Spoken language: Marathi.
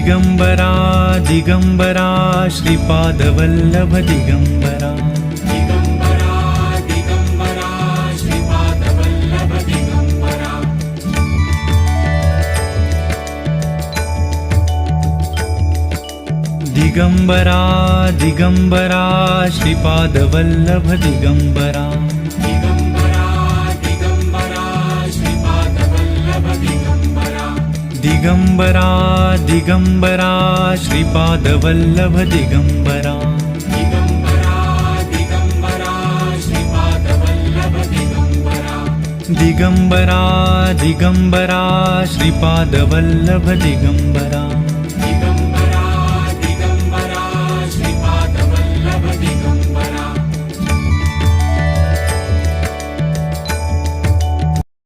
दिगंबरा दिगंबरा श्रीपादवल्लभ दिगंबरा दिगंबरा दिगंबरा श्रीपादवल्लभ दिगंबरा दिगंबरा दिगंबरा श्रीपादवल्लभ दिगंबरा दिगंबरा दिगंबरा श्रीपादवल्लभ दिगंबरा दिगंबरा दिगंबरा श्रीपादवल्लभ दिगंबरा दिगंबरा दिगंबरा श्रीपादवल्लभ दिगंबरा दिगंबरा दिगंबरा श्रीपादवल्लभ दिगंबरा